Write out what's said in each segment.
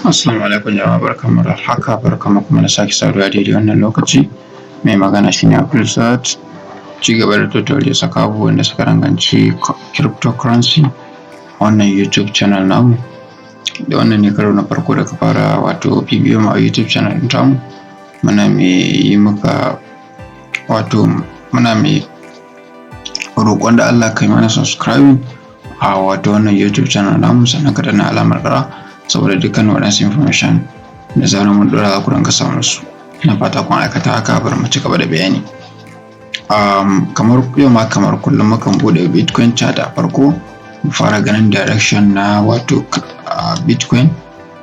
Assalamu alaikum jama'a, barkanmu da haka, barkanmu kuma da sake saduwa daidai wannan lokaci. Mai magana shine Abdul Saad, ci gaba da tutorial saka abubuwan da suka danganci cryptocurrency a wannan YouTube channel namu. Da wannan ne karo na farko da ka fara wato bibiyo mu a YouTube channel ɗin tamu. Muna mai roƙon da Allah kai mana subscribing a wato wannan YouTube channel namu, sannan ka danna alamar ƙara saboda dukkan waɗansu information da zarar mun ɗora za ku dinga samun su. Ina fata kun aikata haka. Bari mu ci gaba da bayani. Kamar kullum mukan buɗe Bitcoin chart a farko mu fara ganin direction na wato Bitcoin,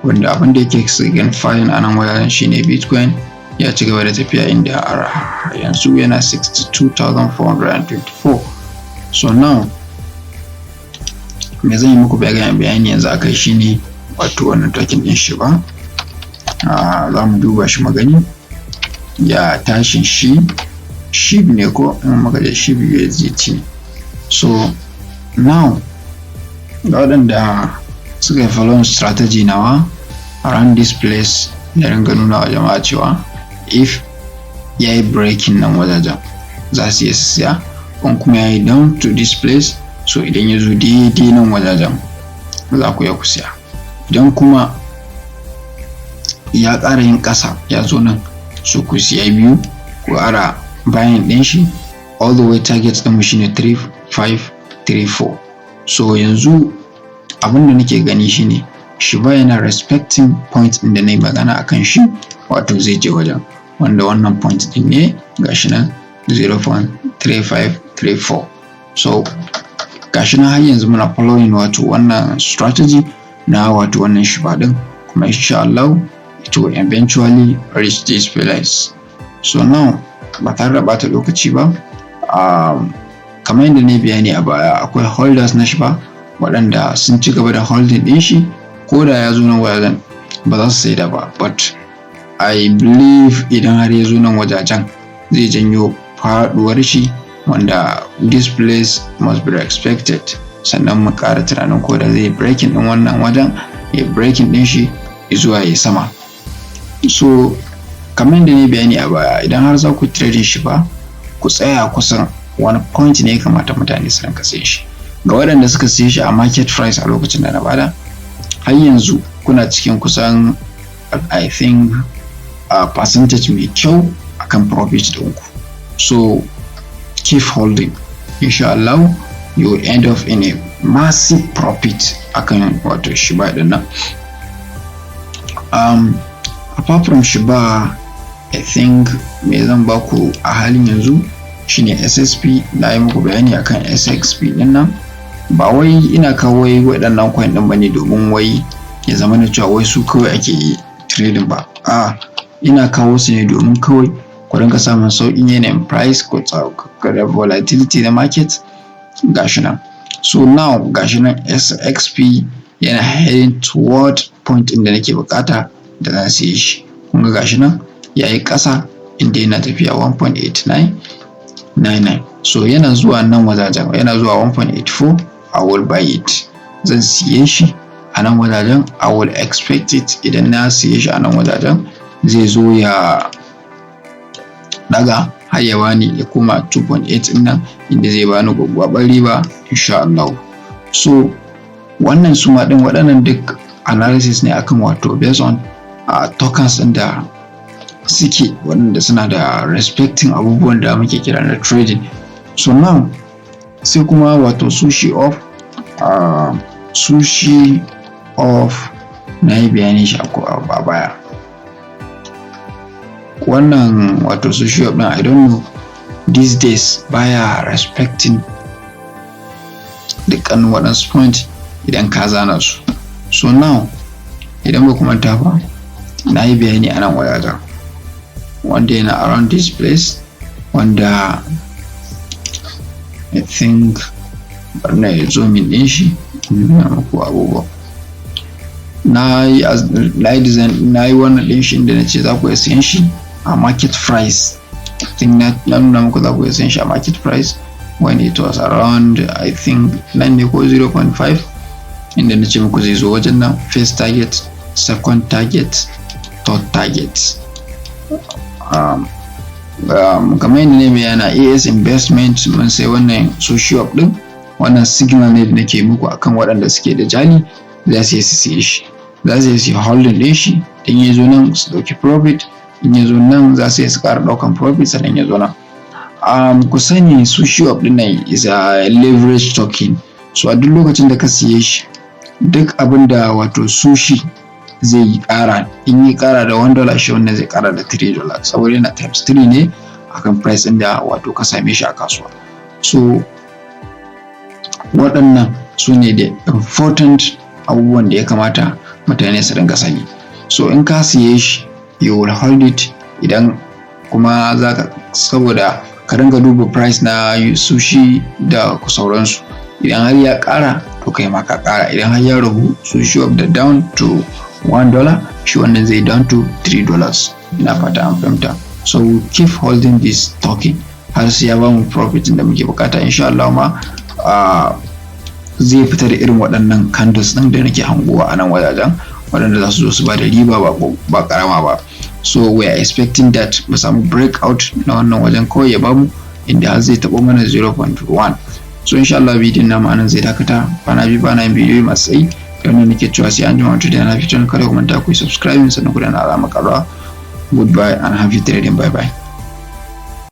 wanda abin da yake signifying a nan wajen shine Bitcoin ya ci gaba da tafiya inda yanzu yana 62,424. So now me zan yi muku bayani yanzu akai shine wato wannan token din Shiba. Za mu duba shi magani ya tashin shi ne ko in muka da shi USDT. So now ga waɗanda suka yi following strategy nawa around this place, da ringa nuna wa jama'a cewa if ya yi breaking nan wajajen za su iya siya, in kuma ya yi down to this place, so idan ya zo daidai nan wajajen za ku iya ku siya. Idan kuma ya ƙara yin ƙasa ya zo nan, so ku siya biyu ku ƙara bayan ɗin shi all the way. Target ɗinmu shine 3534. So yanzu abin da nake gani shine Shiba yana respecting point ɗin da na yi magana akan shi, wato zai je wajen wanda wannan point ɗin ne gashi nan 0.3534. so gashi nan har yanzu muna following wato wannan strategy na wato wannan Shiba din, kuma insha Allah it will eventually reach this place. So now ba tare da bata lokaci ba, kamar yadda na bayani a baya, akwai holders na Shiba waɗanda sun ci gaba da holding ɗin shi, ko da ya zo nan wajen ba za su saida ba, but I believe idan har ya zo nan wajajen zai janyo faɗuwar shi, wanda this place must be expected. Sannan mu ƙara tunanin ko da zai breaking ɗin wannan wajen, ya breaking ɗin shi zuwa ya sama. So kamar da ne bayani a baya, idan har za ku trade shi ba, ku tsaya kusan wani point ne ya kamata mutane su rinka sayen shi. Ga waɗanda suka siye shi a market price a lokacin da na bada, har yanzu kuna cikin kusan I think percentage mai kyau akan profit ɗinku. So keep holding, insha Allah you will end up in a massive profit akan wato Shiba din nan. Apart from Shiba, I think me zan baku a halin yanzu shine SSP. Na yi muku bayani akan SXP din nan. Ba wai ina kawo waɗannan coin din bane domin wai ya zama na cewa wai su kawai ake yi trading ba. Ina kawo su ne domin kawai ku rinka samun sauƙin yanayin price ko da volatility na market. Gashi nan. So now gashi nan SXP yana heading toward point inda nake bukata da zan siye shi. Kun ga gashi nan yayi ƙasa inda yana tafiya 1.8999. So yana zuwa nan wajajen, yana zuwa 1.84, I will buy it. Zan siye shi a nan wajajen, I will expect it. Idan na siye shi a nan wajajen zai zo ya daga har ya bani ya koma 2.8 din nan, inda zai bani gwaggwabar riba insha Allah. So wannan suma din waɗannan duk analysis ne akan wato based on tokens din da suke waɗanda suna da respecting abubuwan da muke kira na trading. So now sai kuma wato sushi of na yi bayani shi a baya. Wannan wato sushi of ɗin I don't know these days baya respecting dukkanin waɗansu point idan ka zana su. So now idan ba ku manta ba, na yi bayani a nan wajajen wanda yana around this place, wanda I think bari na yi zooming ɗin shi nuna muku abubuwa. Na yi wannan ɗin shi inda na ce za ku iya siyan shi a market price. I think na nuna muku za ku iya siyan shi a market price when it was around I think 9 ne ko 0.5, inda na ce muku zai zo wajen nan. First target second target, third target. Kamar yadda ne bayana AS investment mun sai wannan social up din, wannan signal ne da nake muku akan waɗanda suke da jali za su yi su siye shi, za su yi su holding din shi, in ya zo nan su dauki profit, in ya zo nan za su yi su ƙara ɗaukan profit sannan ya zo nan. Ku sani social up din nan is a leverage token, so a duk lokacin da ka siye shi duk abin da wato sushi zai yi ƙara, in yi ƙara da $1 shi wannan zai ƙara da $3 saboda yana times 3 ne akan price ɗin da wato ka same shi a kasuwa. So waɗannan su ne da important abubuwan da ya kamata mutane su dinga sani. So in ka siye shi you will hold it, idan kuma zaka saboda ka dinga duba price na sushi da sauransu, idan har ya ƙara to kai ma ka ƙara, idan har ya ragu sushi up da down to $1 shi wannan zai down to $3. Ina fata an fahimta. So keep holding this token har sai ya ba mu profit da muke bukata, insha Allah ma zai fita da irin waɗannan candles ɗin da nake hangowa a nan wajajen, waɗanda za su zo su ba da riba ba karama ba. So we are expecting that mu samu breakout na wannan wajen kawai ya bamu inda har zai taɓo mana 0.1. So insha Allah bidiyon namu anan zai dakata, bana yin bidiyo masu tsayi, wannan nake cewa sai an jima da na fito, kada ku manta ku subscribe sannan ku danna alamar ƙararrawa. Goodbye and happy trading, bye bye.